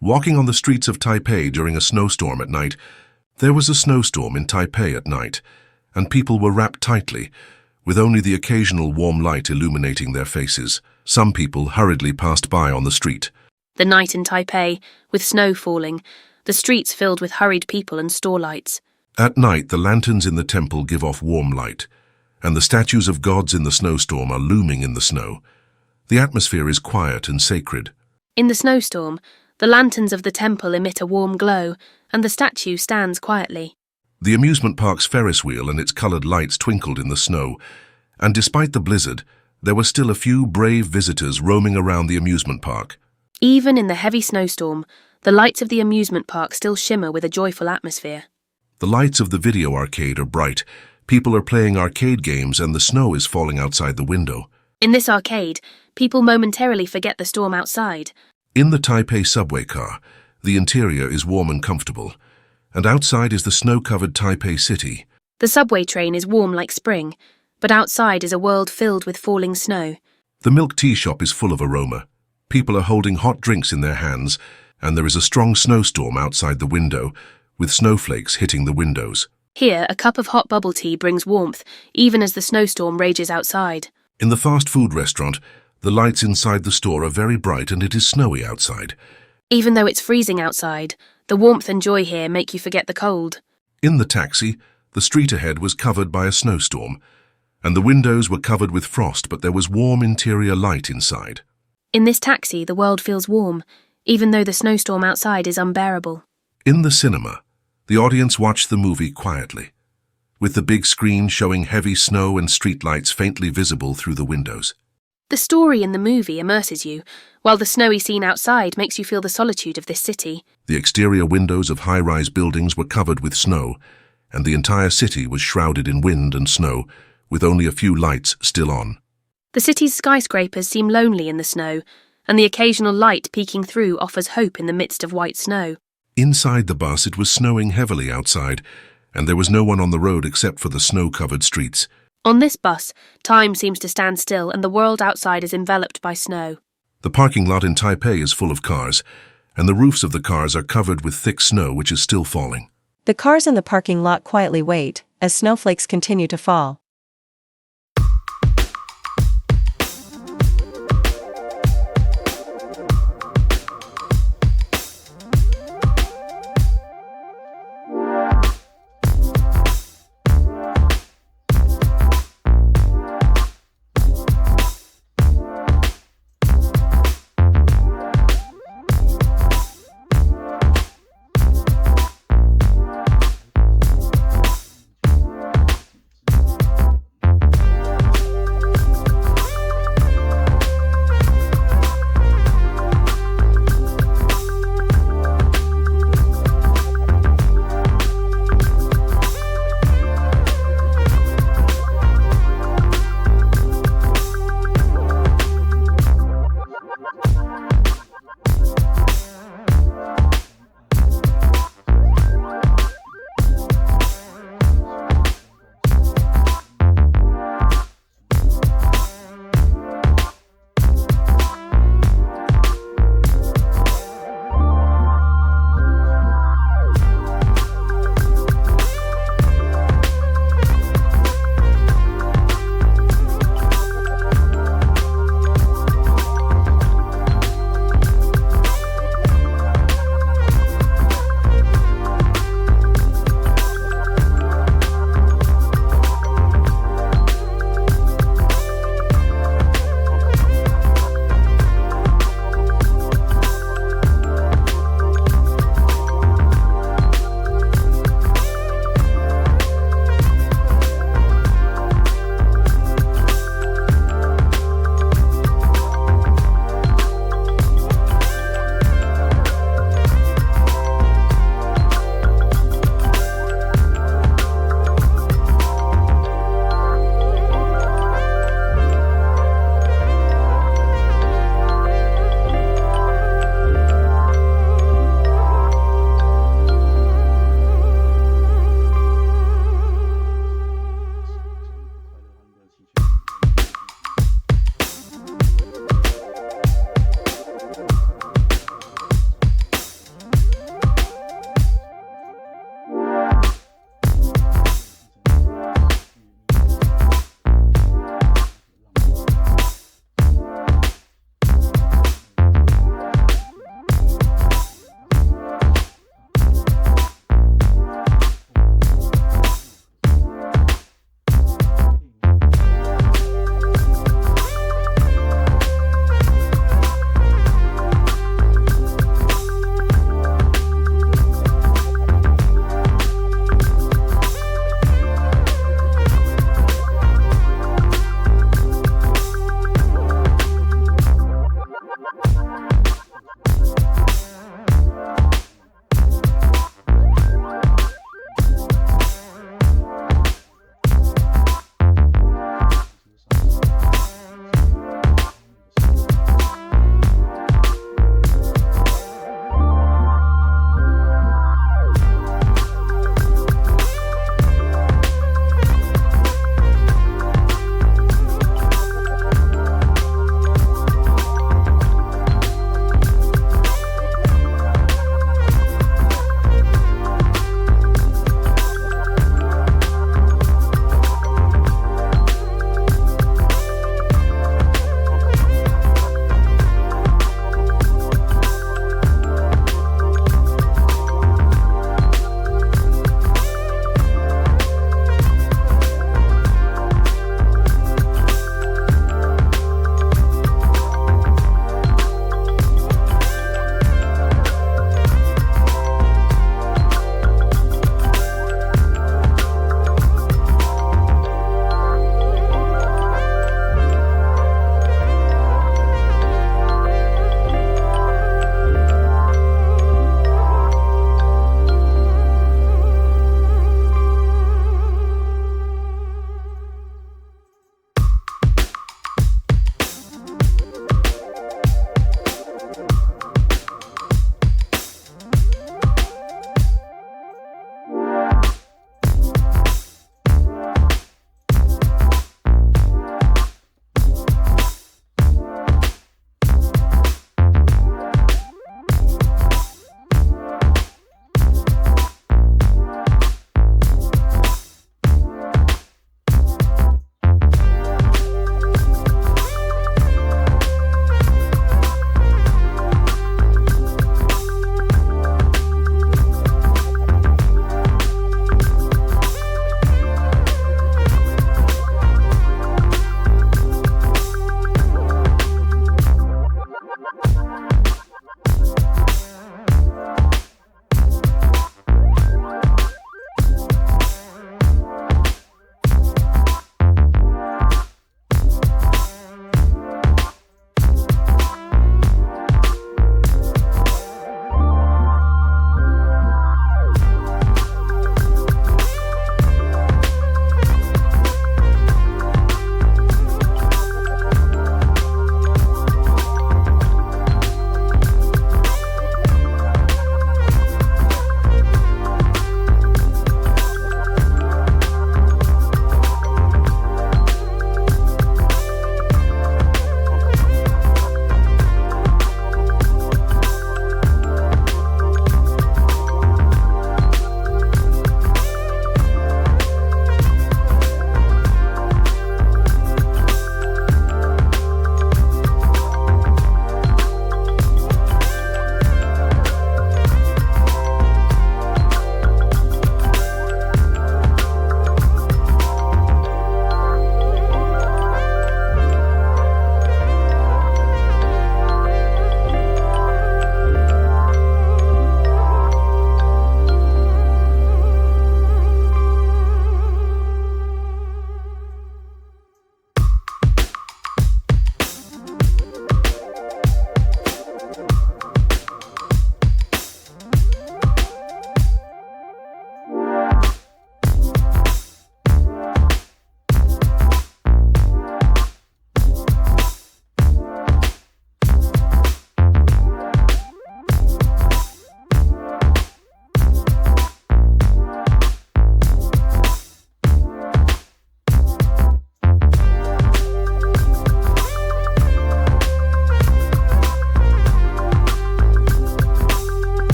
Walking on the streets of Taipei during a snowstorm at night, there was a snowstorm in Taipei at night, and people were wrapped tightly, with only the occasional warm light illuminating their faces. Some people hurriedly passed by on the street. The night in Taipei, with snow falling, the streets filled with hurried people and store lights. At night, the lanterns in the temple give off warm light, and the statues of gods in the snowstorm are looming in the snow. The atmosphere is quiet and sacred. In the snowstorm, the lanterns of the temple emit a warm glow, and the statue stands quietly. The amusement park's Ferris wheel and its colored lights twinkled in the snow, and despite the blizzard, there were still a few brave visitors roaming around the amusement park. Even in the heavy snowstorm, the lights of the amusement park still shimmer with a joyful atmosphere. The lights of the video arcade are bright. People are playing arcade games and the snow is falling outside the window. In this arcade, people momentarily forget the storm outside. In the Taipei subway car, the interior is warm and comfortable, and outside is the snow-covered Taipei city. The subway train is warm like spring, but outside is a world filled with falling snow. The milk tea shop is full of aroma. People are holding hot drinks in their hands, and there is a strong snowstorm outside the window, with snowflakes hitting the windows. Here, a cup of hot bubble tea brings warmth, even as the snowstorm rages outside. In the fast food restaurant, the lights inside the store are very bright and it is snowy outside. Even though it's freezing outside, the warmth and joy here make you forget the cold. In the taxi, the street ahead was covered by a snowstorm, and the windows were covered with frost, but there was warm interior light inside. In this taxi, the world feels warm, even though the snowstorm outside is unbearable. In the cinema, the audience watched the movie quietly, with the big screen showing heavy snow and streetlights faintly visible through the windows. The story in the movie immerses you, while the snowy scene outside makes you feel the solitude of this city. The exterior windows of high-rise buildings were covered with snow, and the entire city was shrouded in wind and snow, with only a few lights still on. The city's skyscrapers seem lonely in the snow, and the occasional light peeking through offers hope in the midst of white snow. Inside the bus, it was snowing heavily outside, and there was no one on the road except for the snow-covered streets. On this bus, time seems to stand still and the world outside is enveloped by snow. The parking lot in Taipei is full of cars, and the roofs of the cars are covered with thick snow which is still falling. The cars in the parking lot quietly wait, as snowflakes continue to fall.